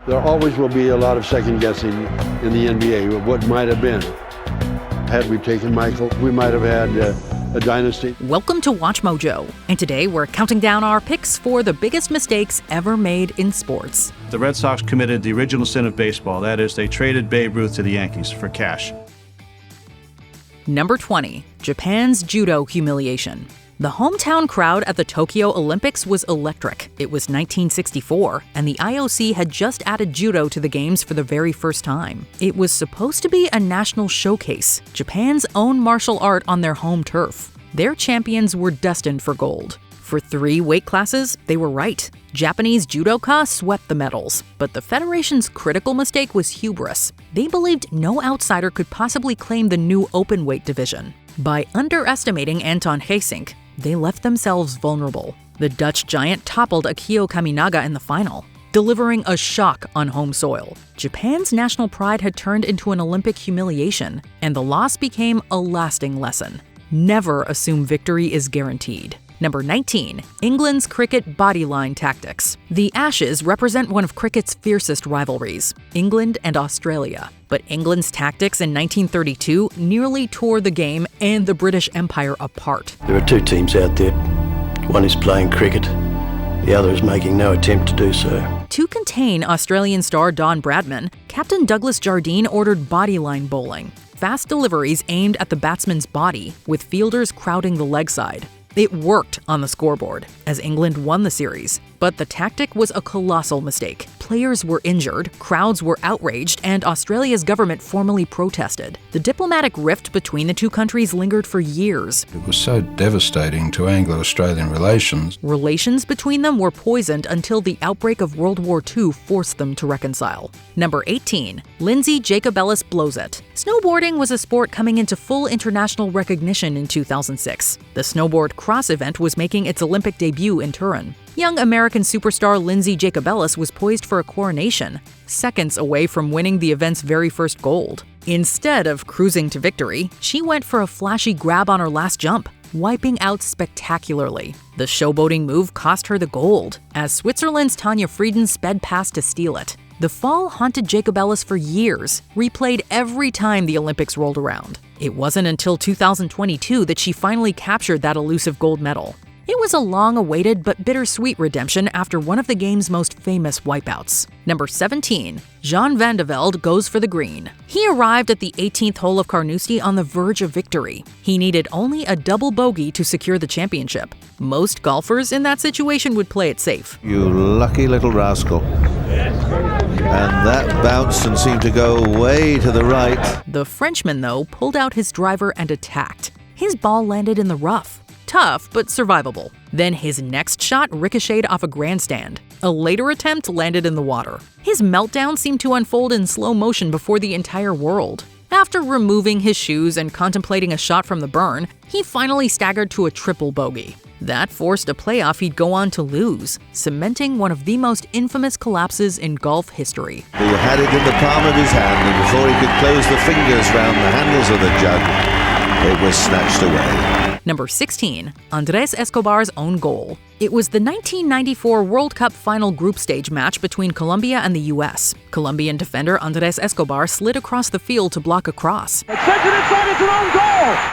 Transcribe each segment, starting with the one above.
There always will be a lot of second guessing in the NBA of what might have been. Had we taken Michael, we might have had a dynasty. Welcome to Watch Mojo, and today we're counting down our picks for the biggest mistakes ever made in sports. The Red Sox committed the original sin of baseball. That is, they traded Babe Ruth to the Yankees for cash. Number 20, Japan's judo humiliation. The hometown crowd at the Tokyo Olympics was electric. It was 1964, and the IOC had just added judo to the games for the very first time. It was supposed to be a national showcase, Japan's own martial art on their home turf. Their champions were destined for gold. For 3 weight classes, they were right. Japanese judoka swept the medals, but the federation's critical mistake was hubris. They believed no outsider could possibly claim the new open weight division. By underestimating Anton Geesink, they left themselves vulnerable. The Dutch giant toppled Akio Kaminaga in the final, delivering a shock on home soil. Japan's national pride had turned into an Olympic humiliation, and the loss became a lasting lesson. Never assume victory is guaranteed. Number 19, England's cricket bodyline tactics. The Ashes represent one of cricket's fiercest rivalries, England and Australia. But England's tactics in 1932 nearly tore the game and the British Empire apart. There are 2 teams out there. One is playing cricket, the other is making no attempt to do so. To contain Australian star Don Bradman, Captain Douglas Jardine ordered bodyline bowling, fast deliveries aimed at the batsman's body, with fielders crowding the leg side. It worked on the scoreboard, as England won the series, but the tactic was a colossal mistake. Players were injured, crowds were outraged, and Australia's government formally protested. The diplomatic rift between the 2 countries lingered for years. It was so devastating to Anglo-Australian relations. Relations between them were poisoned until the outbreak of World War II forced them to reconcile. Number 18, Lindsay Jacobellis blows it. Snowboarding was a sport coming into full international recognition in 2006. The snowboard cross event was making its Olympic debut in Turin. Young American superstar Lindsay Jacobellis was poised for a coronation, seconds away from winning the event's very first gold. Instead of cruising to victory, she went for a flashy grab on her last jump, wiping out spectacularly. The showboating move cost her the gold, as Switzerland's Tanja Frieden sped past to steal it. The fall haunted Jacobellis for years, replayed every time the Olympics rolled around. It wasn't until 2022 that she finally captured that elusive gold medal. It was a long-awaited but bittersweet redemption after one of the game's most famous wipeouts. Number 17, Jean Van de Velde goes for the green. He arrived at the 18th hole of Carnoustie on the verge of victory. He needed only a double bogey to secure the championship. Most golfers in that situation would play it safe. You lucky little rascal. And that bounced and seemed to go way to the right. The Frenchman, though, pulled out his driver and attacked. His ball landed in the rough. Tough, but survivable. Then his next shot ricocheted off a grandstand. A later attempt landed in the water. His meltdown seemed to unfold in slow motion before the entire world. After removing his shoes and contemplating a shot from the burn, he finally staggered to a triple bogey. That forced a playoff he'd go on to lose, cementing one of the most infamous collapses in golf history. He had it in the palm of his hand, and before he could close the fingers round the handles of the jug, it was snatched away. Number 16, Andres Escobar's own goal. It was the 1994 World Cup final group stage match between Colombia and the U.S. Colombian defender Andres Escobar slid across the field to block a cross.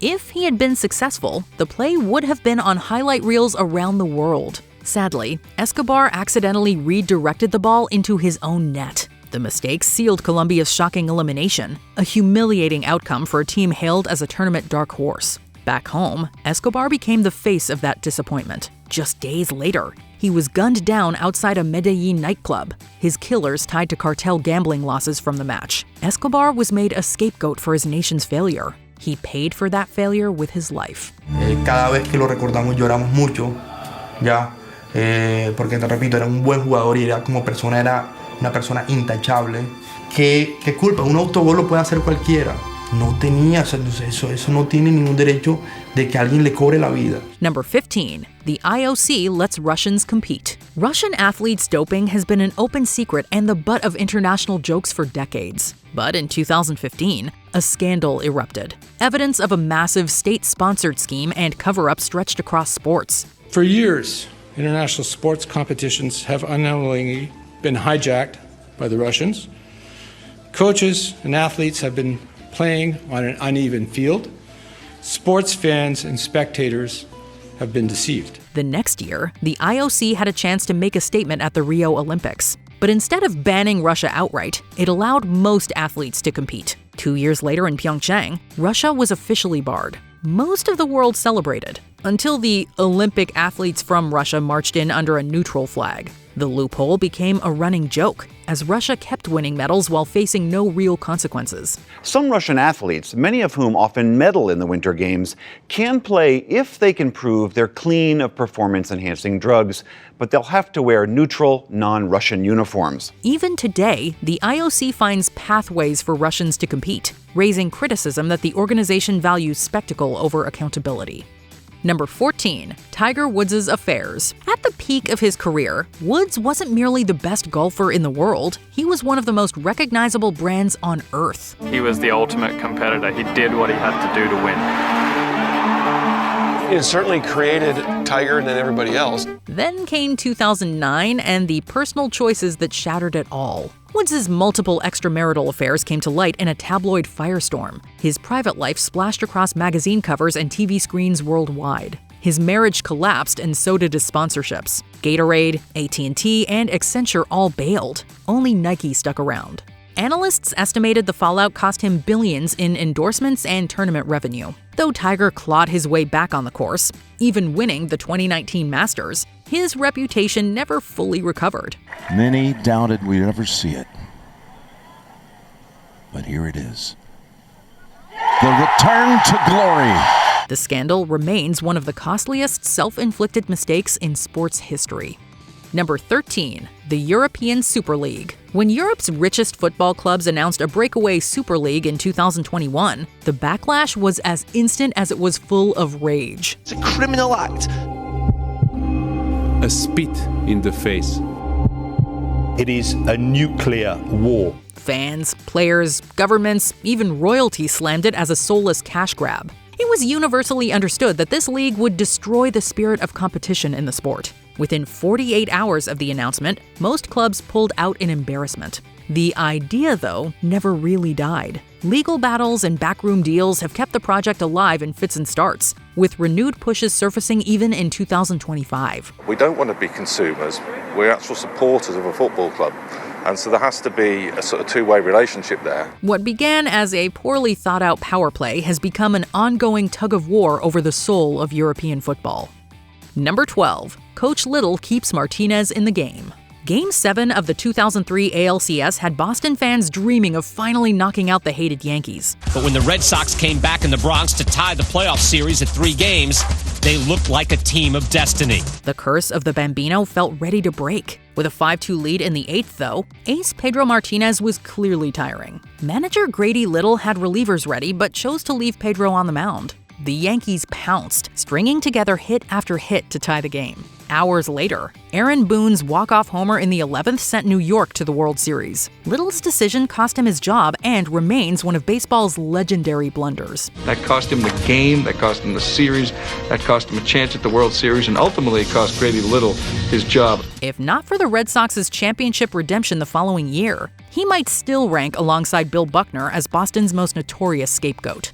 If he had been successful, the play would have been on highlight reels around the world. Sadly, Escobar accidentally redirected the ball into his own net. The mistake sealed Colombia's shocking elimination, a humiliating outcome for a team hailed as a tournament dark horse. Back home, Escobar became the face of that disappointment. Just days later, he was gunned down outside a Medellin nightclub, his killers tied to cartel gambling losses from the match. Escobar was made a scapegoat for his nation's failure. He paid for that failure with his life. Cada vez que lo recordamos lloramos mucho, ya, porque te repito, era un buen jugador y era como persona, era una persona intachable. ¿Qué culpa? Un autogol lo puede hacer cualquiera. No tenía, eso no tiene ningún derecho de que alguien le cobre la vida. Number 15. The IOC lets Russians compete. Russian athletes doping has been an open secret and the butt of international jokes for decades. But in 2015, a scandal erupted. Evidence of a massive state-sponsored scheme and cover-up stretched across sports. For years, international sports competitions have unknowingly been hijacked by the Russians. Coaches and athletes have been playing on an uneven field. Sports fans and spectators have been deceived. The next year, the IOC had a chance to make a statement at the Rio Olympics. But instead of banning Russia outright, it allowed most athletes to compete. 2 years later in Pyeongchang, Russia was officially barred. Most of the world celebrated, until the Olympic athletes from Russia marched in under a neutral flag. The loophole became a running joke, as Russia kept winning medals while facing no real consequences. Some Russian athletes, many of whom often medal in the Winter Games, can play if they can prove they're clean of performance-enhancing drugs, but they'll have to wear neutral, non-Russian uniforms. Even today, the IOC finds pathways for Russians to compete, raising criticism that the organization values spectacle over accountability. Number 14, Tiger Woods' affairs. At the peak of his career, Woods wasn't merely the best golfer in the world, he was one of the most recognizable brands on earth. He was the ultimate competitor. He did what he had to do to win. It certainly created Tiger and everybody else. Then came 2009 and the personal choices that shattered it all. Woods' multiple extramarital affairs came to light in a tabloid firestorm. His private life splashed across magazine covers and TV screens worldwide. His marriage collapsed and so did his sponsorships. Gatorade, AT&T, and Accenture all bailed. Only Nike stuck around. Analysts estimated the fallout cost him billions in endorsements and tournament revenue. Though Tiger clawed his way back on the course, even winning the 2019 Masters, his reputation never fully recovered. Many doubted we'd ever see it. But here it is. The return to glory. The scandal remains one of the costliest self-inflicted mistakes in sports history. Number 13, the European Super League. When Europe's richest football clubs announced a breakaway Super League in 2021, the backlash was as instant as it was full of rage. It's a criminal act. A spit in the face. It is a nuclear war. Fans, players, governments, even royalty slammed it as a soulless cash grab. It was universally understood that this league would destroy the spirit of competition in the sport. Within 48 hours of the announcement, most clubs pulled out in embarrassment. The idea, though, never really died. Legal battles and backroom deals have kept the project alive in fits and starts, with renewed pushes surfacing even in 2025. We don't want to be consumers, we're actual supporters of a football club. And so there has to be a sort of two-way relationship there. What began as a poorly thought-out power play has become an ongoing tug-of-war over the soul of European football. Number 12, Coach Little keeps Martinez in the game. Game 7 of the 2003 ALCS had Boston fans dreaming of finally knocking out the hated Yankees. But when the Red Sox came back in the Bronx to tie the playoff series at 3 games, they looked like a team of destiny. The curse of the Bambino felt ready to break. With a 5-2 lead in the 8th, though, ace Pedro Martinez was clearly tiring. Manager Grady Little had relievers ready, but chose to leave Pedro on the mound. The Yankees pounced, stringing together hit after hit to tie the game. Hours later, Aaron Boone's walk-off homer in the 11th sent New York to the World Series. Little's decision cost him his job and remains one of baseball's legendary blunders. That cost him the game, that cost him the series, that cost him a chance at the World Series, and ultimately it cost Grady Little his job. If not for the Red Sox's championship redemption the following year, he might still rank alongside Bill Buckner as Boston's most notorious scapegoat.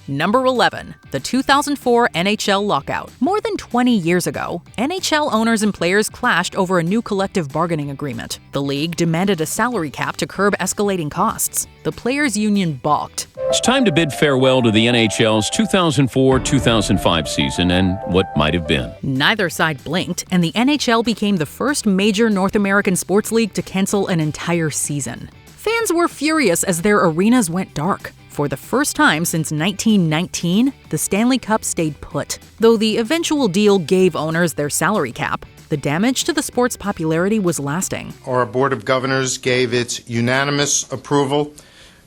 Number 11, the 2004 NHL lockout. More than 20 years ago, NHL owners and players clashed over a new collective bargaining agreement. The league demanded a salary cap to curb escalating costs. The players' union balked. It's time to bid farewell to the NHL's 2004-2005 season and what might have been. Neither side blinked, and the NHL became the first major North American sports league to cancel an entire season. Fans were furious as their arenas went dark. For the first time since 1919, the Stanley Cup stayed put. Though the eventual deal gave owners their salary cap, the damage to the sport's popularity was lasting. Our Board of Governors gave its unanimous approval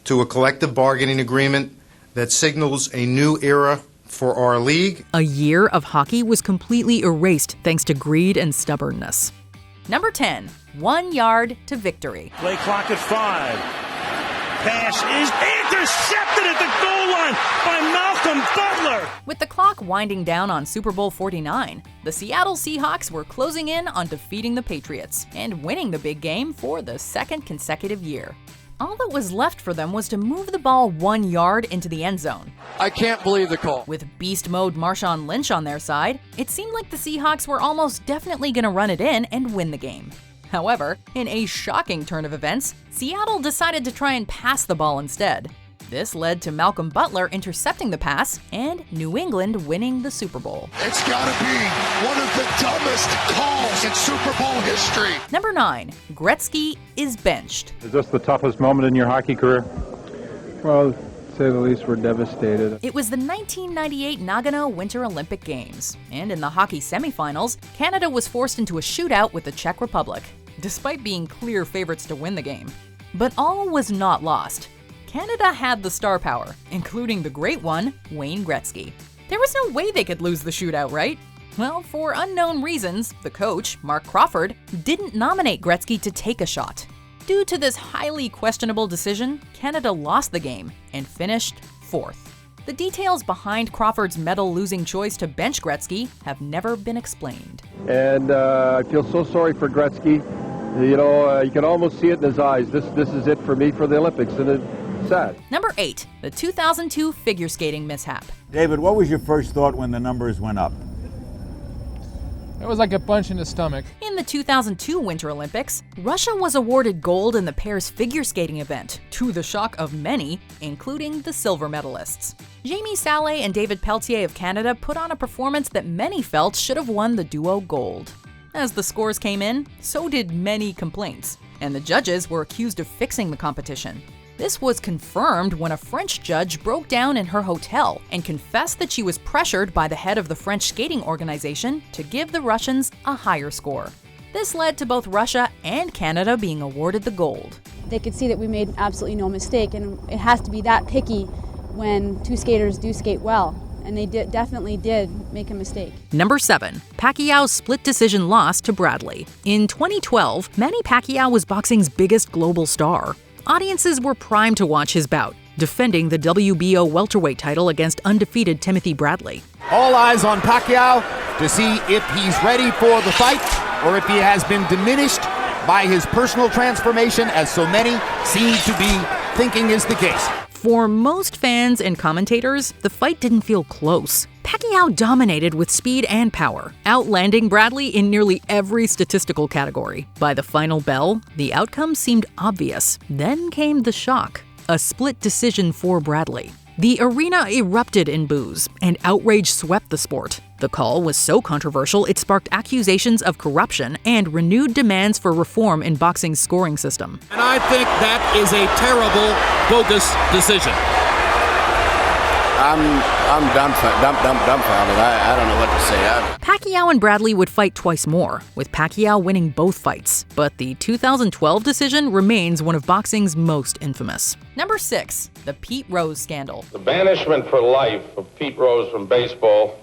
to a collective bargaining agreement that signals a new era for our league. A year of hockey was completely erased thanks to greed and stubbornness. Number 10, 1 yard to victory. Play clock at 5. pass is intercepted at the goal line by Malcolm Butler. With the clock winding down on Super Bowl 49, the Seattle Seahawks were closing in on defeating the Patriots and winning the big game for the second consecutive year. All that was left for them was to move the ball 1 yard into the end zone. I can't believe the call. With beast mode Marshawn Lynch on their side, it seemed like the Seahawks were almost definitely going to run it in and win the game. However, in a shocking turn of events, Seattle decided to try and pass the ball instead. This led to Malcolm Butler intercepting the pass and New England winning the Super Bowl. It's got to be one of the dumbest calls in Super Bowl history. Number 9, Gretzky is benched. Is this the toughest moment in your hockey career? Well, to say the least, we're devastated. It was the 1998 Nagano Winter Olympic Games, and in the hockey semifinals, Canada was forced into a shootout with the Czech Republic, despite being clear favorites to win the game. But all was not lost. Canada had the star power, including the great one, Wayne Gretzky. There was no way they could lose the shootout, right? Well, for unknown reasons, the coach, Mark Crawford, didn't nominate Gretzky to take a shot. Due to this highly questionable decision, Canada lost the game and finished 4th. The details behind Crawford's medal-losing choice to bench Gretzky have never been explained. And I feel so sorry for Gretzky. You know, you can almost see it in his eyes. This is it for me for the Olympics, and it's sad. Number 8, the 2002 figure skating mishap. David, what was your first thought when the numbers went up? It was like a punch in the stomach. In the 2002 Winter Olympics, Russia was awarded gold in the pairs figure skating event, to the shock of many, including the silver medalists. Jamie Salé and David Pelletier of Canada put on a performance that many felt should have won the duo gold. As the scores came in, so did many complaints, and the judges were accused of fixing the competition. This was confirmed when a French judge broke down in her hotel and confessed that she was pressured by the head of the French skating organization to give the Russians a higher score. This led to both Russia and Canada being awarded the gold. They could see that we made absolutely no mistake, and it has to be that picky when two skaters do skate well, and they definitely did make a mistake. Number 7, Pacquiao's split decision loss to Bradley. In 2012, Manny Pacquiao was boxing's biggest global star. Audiences were primed to watch his bout, defending the WBO welterweight title against undefeated Timothy Bradley. All eyes on Pacquiao to see if he's ready for the fight or if he has been diminished by his personal transformation, as so many seem to be thinking is the case. For most fans and commentators, the fight didn't feel close. Pacquiao dominated with speed and power, outlanding Bradley in nearly every statistical category. By the final bell, the outcome seemed obvious. Then came the shock, a split decision for Bradley. The arena erupted in boos, and outrage swept the sport. The call was so controversial it sparked accusations of corruption and renewed demands for reform in boxing's scoring system. And I think that is a terrible, bogus decision. I'm dumbfounded. I don't know what to say. Pacquiao and Bradley would fight twice more, with Pacquiao winning both fights. But the 2012 decision remains one of boxing's most infamous. Number 6, the Pete Rose scandal. The banishment for life of Pete Rose from baseball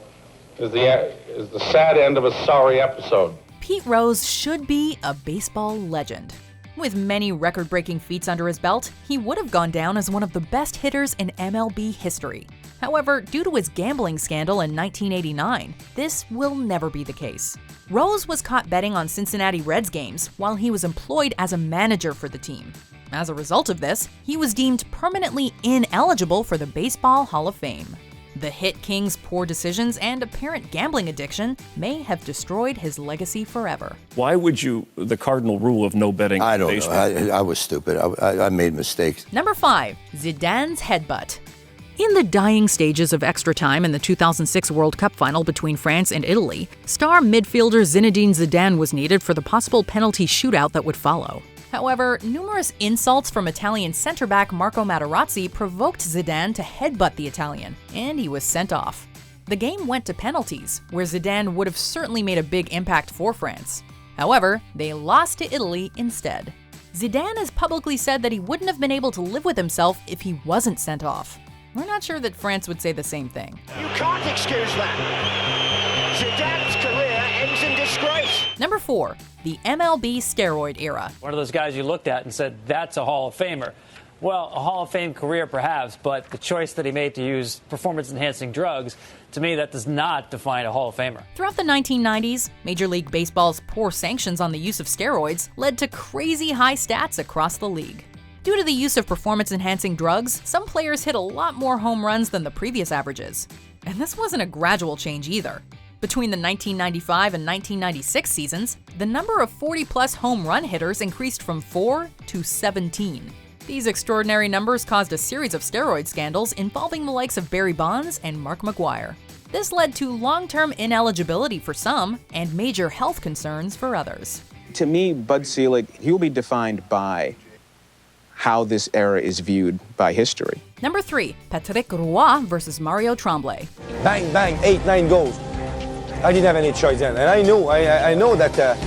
is the sad end of a sorry episode. Pete Rose should be a baseball legend. With many record-breaking feats under his belt, he would have gone down as one of the best hitters in MLB history. However, due to his gambling scandal in 1989, this will never be the case. Rose was caught betting on Cincinnati Reds games while he was employed as a manager for the team. As a result of this, he was deemed permanently ineligible for the Baseball Hall of Fame. The Hit King's poor decisions and apparent gambling addiction may have destroyed his legacy forever. Why would you, the cardinal rule of no betting? I don't know. I was stupid. I made mistakes. Number 5, Zidane's headbutt. In the dying stages of extra time in the 2006 World Cup final between France and Italy, star midfielder Zinedine Zidane was needed for the possible penalty shootout that would follow. However, numerous insults from Italian center-back Marco Materazzi provoked Zidane to headbutt the Italian, and he was sent off. The game went to penalties, where Zidane would have certainly made a big impact for France. However, they lost to Italy instead. Zidane has publicly said that he wouldn't have been able to live with himself if he wasn't sent off. We're not sure that France would say the same thing. You can't excuse that. Zidane's career ends in disgrace. Number 4, the MLB steroid era. One of those guys you looked at and said, that's a Hall of Famer. Well, a Hall of Fame career perhaps, but the choice that he made to use performance-enhancing drugs, to me, that does not define a Hall of Famer. Throughout the 1990s, Major League Baseball's poor sanctions on the use of steroids led to crazy high stats across the league. Due to the use of performance-enhancing drugs, some players hit a lot more home runs than the previous averages. And this wasn't a gradual change either. Between the 1995 and 1996 seasons, the number of 40-plus home run hitters increased from 4 to 17. These extraordinary numbers caused a series of steroid scandals involving the likes of Barry Bonds and Mark McGwire. This led to long-term ineligibility for some and major health concerns for others. To me, Bud Selig, he will be defined by how this era is viewed by history. Number 3, Patrick Roy versus Mario Tremblay. Bang, bang, 8-9 goals. I didn't have any choice then, and I know that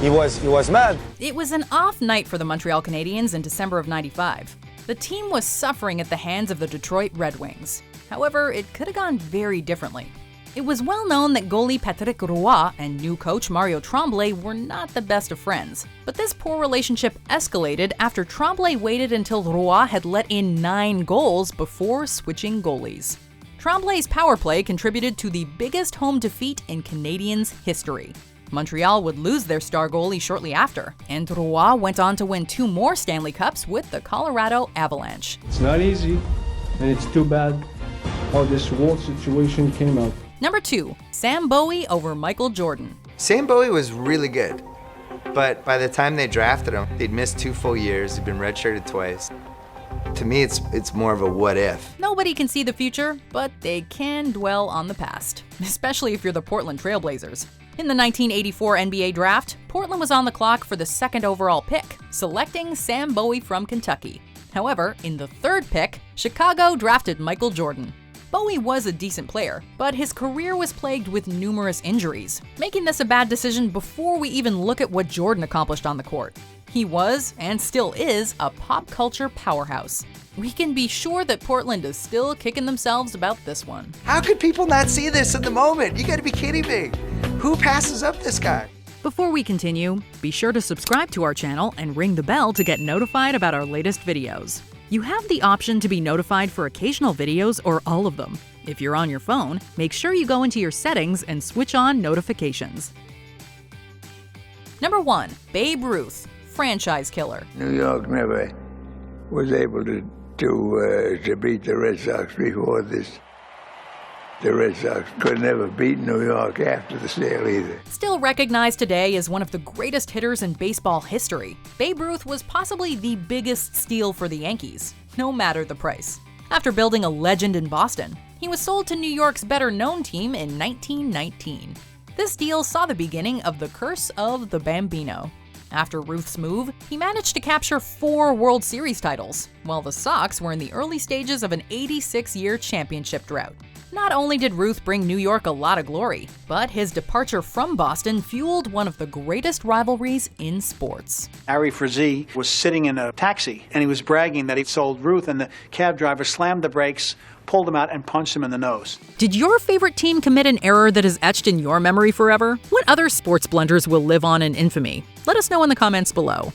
he was mad. It was an off night for the Montreal Canadiens in December of '95. The team was suffering at the hands of the Detroit Red Wings. However, it could have gone very differently. It was well known that goalie Patrick Roy and new coach Mario Tremblay were not the best of friends. But this poor relationship escalated after Tremblay waited until Roy had let in 9 goals before switching goalies. Tremblay's power play contributed to the biggest home defeat in Canadiens history. Montreal would lose their star goalie shortly after, and Roy went on to win 2 more Stanley Cups with the Colorado Avalanche. It's not easy, and it's too bad how this whole situation came out. Number 2, Sam Bowie over Michael Jordan. Sam Bowie was really good, but by the time they drafted him, he'd missed 2 full years, he'd been redshirted twice. To me, it's more of a what if. Nobody can see the future, but they can dwell on the past, especially if you're the Portland Trailblazers. In the 1984 NBA draft, Portland was on the clock for the 2nd overall pick, selecting Sam Bowie from Kentucky. However, in the 3rd pick, Chicago drafted Michael Jordan. Bowie was a decent player, but his career was plagued with numerous injuries, making this a bad decision before we even look at what Jordan accomplished on the court. He was, and still is, a pop culture powerhouse. We can be sure that Portland is still kicking themselves about this one. How could people not see this in the moment? You gotta be kidding me. Who passes up this guy? Before we continue, be sure to subscribe to our channel and ring the bell to get notified about our latest videos. You have the option to be notified for occasional videos or all of them. If you're on your phone, make sure you go into your settings and switch on notifications. Number 1, Babe Ruth, franchise killer. New York never was able to beat the Red Sox before this. The Red Sox could never beat New York after the sale either. Still recognized today as one of the greatest hitters in baseball history, Babe Ruth was possibly the biggest steal for the Yankees, no matter the price. After building a legend in Boston, he was sold to New York's better-known team in 1919. This deal saw the beginning of the curse of the Bambino. After Ruth's move, he managed to capture 4 World Series titles, while the Sox were in the early stages of an 86-year championship drought. Not only did Ruth bring New York a lot of glory, but his departure from Boston fueled one of the greatest rivalries in sports. Harry Frazee was sitting in a taxi, and he was bragging that he sold Ruth, and the cab driver slammed the brakes, pulled him out, and punched him in the nose. Did your favorite team commit an error that is etched in your memory forever? What other sports blunders will live on in infamy? Let us know in the comments below.